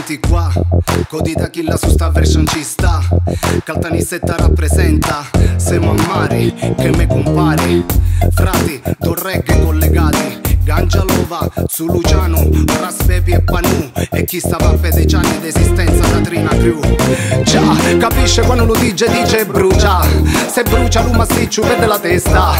Senti qua, codita chi la su sta version ci sta. Caltanissetta rappresenta, siamo a mare, che me compare. Frati, do reggae collegati, Gangialova, su Luciano, Raspepi e Panù. E chi stava per 10 anni d'esistenza da Trina Crew. Già, capisce quando lo dice brucia. Se brucia lui massiccio perde la testa.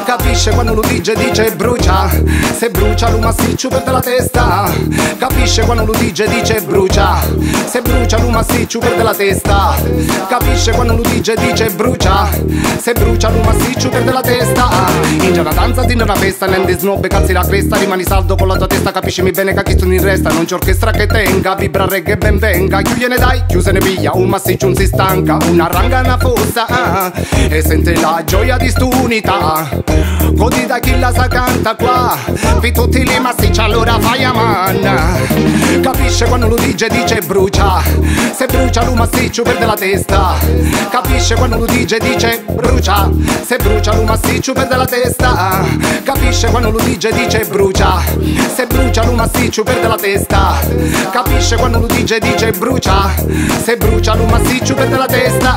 Capisce quando lo dice brucia. Se brucia lui massiccio perde la testa. Capisce quando lo dice brucia. Se brucia lui massiccio perde la testa. Capisce quando lo dice brucia. Se brucia lui massiccio perde la testa. In una danza ti una festa, nendi snob calzi la cresta. Rimani saldo con la tua testa, capisci bene che chi tu ne resta. Non c'è orchestra che tenga, vibra reggae ben venga. Chi gliene dai, chiuse ne piglia, un massiccio non si stanca. Una ranga una fossa, e sente la gioia di st'unità. Codi da chi la sa canta qua, per tutti li massicci allora fai a man. Capisce quando lo dice brucia. Se brucia lui massiccio perde la testa. Capisce quando lo dice brucia. Se brucia lui massiccio perde la testa. Capisce quando lo dice brucia. Se brucia lui massiccio perde la testa. Capisce quando lo dice brucia. Se brucia lui massiccio perde la testa.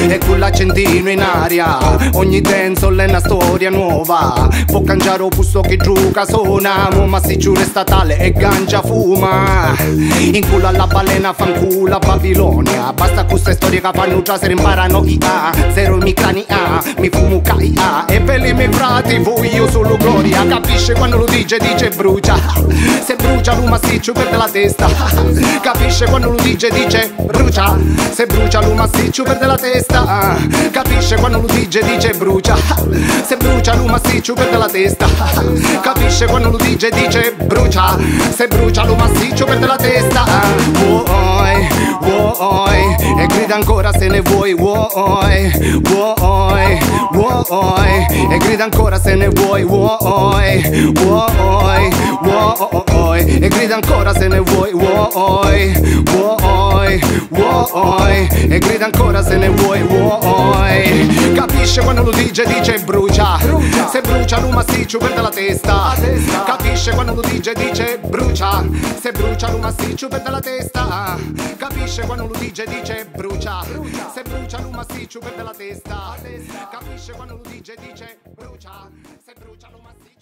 E con l'accendino in aria, ogni dancehall è una storia nuova. Può cangiare o posto che gioca suona. Mo massiccio resta tale e ganja fuma. In culo alla balena fanculo a Babilonia. Basta queste storie che fanno già se imparano IA. Zero micrania, mi fumo KIA. E per i miei frati voglio solo gloria. Capisce quando lo dice brucia. Se brucia lui massiccio perde la testa. Capisce quando lo dice brucia. Se brucia lui massiccio perde la testa. Capisce quando lo dice brucia. Se brucia lui massiccio perde la testa. Capisce quando lo dice brucia. Se brucia lui massiccio perde la testa. Vuoi, vuoi, e grida ancora se ne vuoi. Vuoi, vuoi, vuoi, e grida ancora se ne vuoi. Vuoi, vuoi, vuoi, e grida ancora se ne vuoi. Vuoi, vuoi, vuoi, e grida ancora se ne vuoi. Vuoi. Capisce quando lo dice brucia. Se brucia lui massiccio perde la testa. Capisce quando lo dice brucia. Se brucia lui massiccio perde la testa. Capisce quando lo dice brucia. Se brucia lui massiccio perde la testa. Capisce quando lo dice brucia. Se brucia lui massiccio